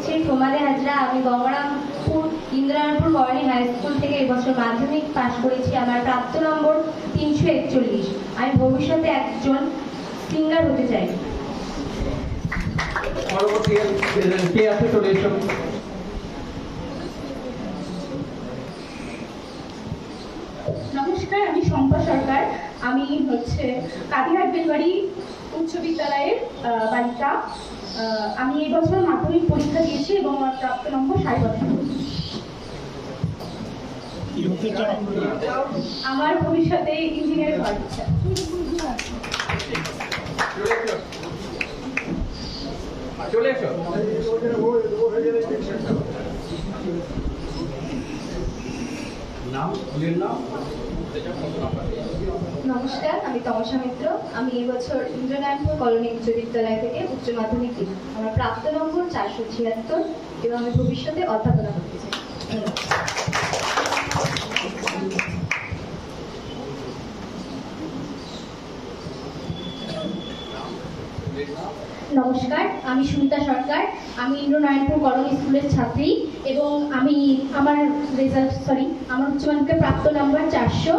হচ্ছে সোমালি হাজরা। আমি Gangarampur Indranarayanpur colony high school থেকে এবছর মাধ্যমিক পাশ করেছি। আমার প্রাপ্ত নম্বর 341। আমি ভবিষ্যতে একজন সিঙ্গার হতে চাই। নমস্কার, আমি শম্পা সরকার। আমি হচ্ছে কাদিহাট বেলবাড়ি উচ্চ বিদ্যালয়ের বালিকা। আমি এই বছর মাধ্যমিক পরীক্ষা দিয়েছি এবং আমার প্রাপ্ত নম্বর 57। আমার ভবিষ্যতে ইঞ্জিনিয়ার হওয়ার ইচ্ছা। নমস্কার, আমি তমসা মিত্র। আমি এবছর ইন্দ্রনারায়ণপুর কলোনি উচ্চ বিদ্যালয় থেকে উচ্চ মাধ্যমিক দিই। আমার প্রাপ্ত নম্বর 476 এবং আমি ভবিষ্যতে অধ্যাপনা করতে চাই। নমস্কার, আমি সুমিতা সরকার। আমি ইন্দ্রনারায়ণপুর কলোনি স্কুলের ছাত্রী এবং আমার উচ্চ মাধ্যমিকের প্রাপ্ত নাম্বার 400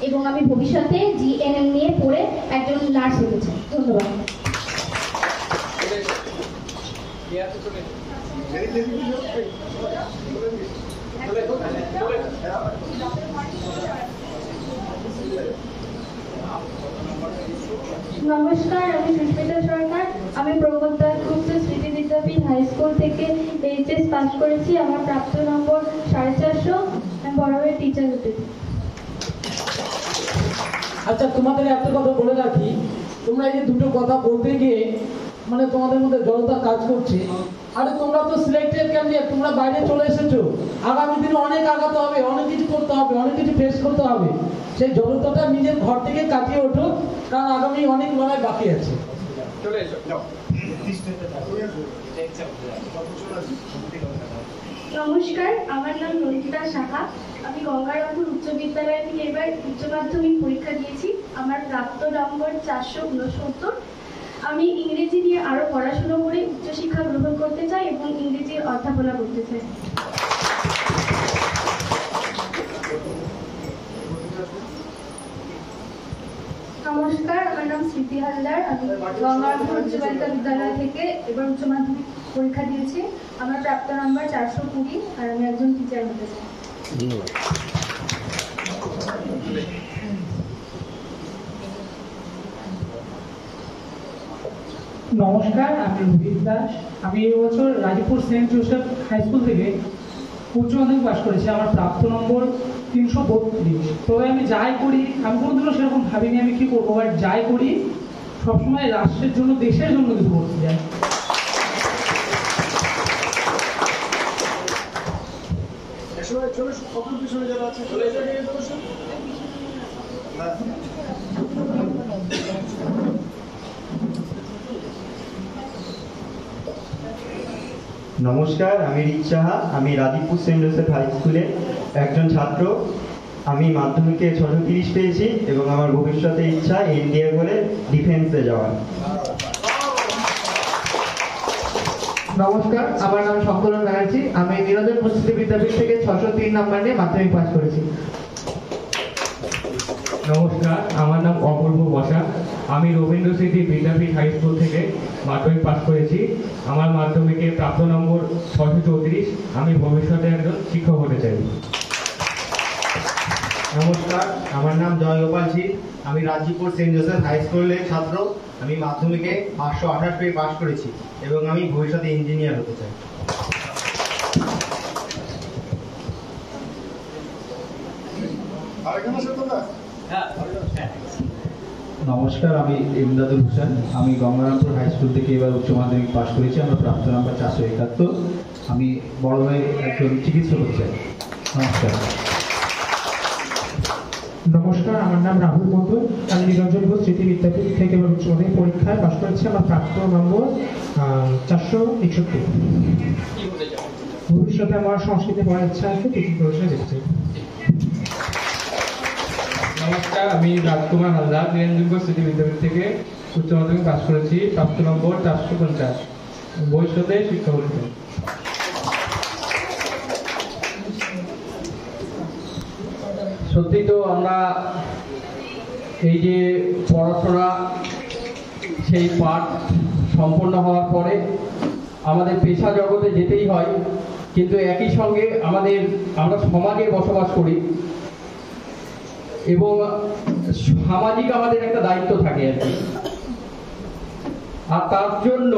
এবং আমি ভবিষ্যতে জিএনএম নিয়ে পড়ে একজন নার্স হতে চাই। ধন্যবাদ। নমস্কার, আমি সুস্মিতা সরকার। আমি প্রবোধ দাশগুপ্ত স্মৃতি বিদ্যাপীঠ হাই স্কুল থেকে এইচএস পাস করেছি। আমার প্রাপ্ত নম্বর 450। আমি বড় হয়ে টিচার হতে চাই। আচ্ছা, তোমাদের একটা কথা বলে রাখি, তোমরা এই যে দুটো কথা বলতে গিয়ে মানে তোমাদের মধ্যে জড়তা কাজ করছে। আরে তোমরা তো সিলেক্টেড ক্যান্ডিডেট, তোমরা বাইরে চলে এসেছো। আগামী দিনে অনেক আগাতে হবে, অনেক কিছু করতে হবে, অনেক কিছু ফেস করতে হবে। সেই জড়তাটা নিজের ঘর থেকে কাটিয়ে ওঠো, কারণ আগামী অনেক লড়াই বাকি আছে। নমস্কার, আমার নাম নন্দিতা শাখা। আমি গঙ্গারামপুর উচ্চ বিদ্যালয় থেকে এবার উচ্চ মাধ্যমিক পরীক্ষা দিয়েছি। আমার প্রাপ্ত নম্বর 469। আমি ইংরেজি নিয়ে আরো পড়াশোনা করে উচ্চশিক্ষা গ্রহণ করতে চাই এবং ইংরেজির অধ্যাপনা করতে চাই। নমস্কার, আমার নাম স্মৃতি হালদার। আমি গঙ্গারামপুর উচ্চ বালিকা বিদ্যালয় থেকে এবার উচ্চ মাধ্যমিক পরীক্ষা দিয়েছি। আমার প্রাপ্ত নম্বর 420 আর আমি একজন টিচার হতে চাই। নমস্কার, আমি রোহিত দাস। আমি এই বছর Rajibpur Saint Joseph high school থেকে উচ্চ মাধ্যমিক পাস করেছি। আমার প্রাপ্ত নম্বর 332। তবে আমি যাই করি, আমি কোনোদিনও সেরকম ভাবিনি আমি কি করবো, বাট যাই করি সবসময় রাষ্ট্রের জন্য, দেশের জন্য কিছু করতে চাই। নমস্কার, আমি রিক সাহা। আমি রাজীবপুর সেন্ট জোসেফ হাই স্কুলে একজন ছাত্র। আমি মাধ্যমিকে 630 পেয়েছি এবং আমার ভবিষ্যতে ইচ্ছা ইন্ডিয়া বলে ডিফেন্সে যাওয়ার। নমস্কার, আমার নাম শঙ্করন ব্যানার্জি। আমি নিরঞ্জন মুন্সি বিদ্যাপীঠ থেকে 603 নম্বর নিয়ে মাধ্যমিক পাস করেছি। নমস্কার, আমার নাম অপূর্ব বসা। আমি রবীন্দ্র স্মৃতি বিদ্যাপীঠ হাই স্কুল থেকে মাধ্যমিক পাস করেছি। আমার মাধ্যমিকে প্রাপ্ত নম্বর 634। আমি ভবিষ্যতে একজন শিক্ষক হতে চাই। নমস্কার, আমার নাম জয়গোপাল শীল। আমি রাজীবপুর সেন্ট জোসেফ হাই স্কুলের ছাত্র। আমি মাধ্যমিকে 528 পেয়ে পাস করেছি এবং আমি ভবিষ্যতে ইঞ্জিনিয়ার হতে চাই। নমস্কার, আমি ইমদাদুল হোসেন। আমি গঙ্গারামপুর হাই স্কুল থেকে এবার উচ্চ মাধ্যমিক পাস করেছি। আমার প্রাপ্ত নাম্বার 471। আমি বড় হয়ে একজন চিকিৎসক হতে চাই। নমস্কার। নমস্কার, আমার নাম রাহুল মন্ডল। আমি নিরঞ্জন ঘোষ স্মৃতি বিদ্যাপীঠ থেকে এবার উচ্চ মাধ্যমিক পরীক্ষায় পাস করেছি। আমার প্রাপ্ত নম্বর 461। ভবিষ্যতে আমার সংস্কৃতি পড়ার ইচ্ছা আছে, টিচিং প্রফেশনে যেতে চাই। নমস্কার, আমি রাজকুমার হালদার নিরঞ্জন স্মৃতি বিদ্যাপীঠ থেকে উচ্চ মাধ্যমিক পাস করেছি। প্রাপ্ত নম্বর 450। ভবিষ্যতে শিক্ষক হতে চাই। সত্যি তো আমরা এই যে পড়াশোনা সেই পাঠ সম্পন্ন হওয়ার পরে আমাদের পেশা জগতে যেতেই হয়, কিন্তু একই সঙ্গে আমরা সমাজে বসবাস করি এবং সামাজিক আমাদের একটা দায়িত্ব থাকে আর কি। আর তার জন্য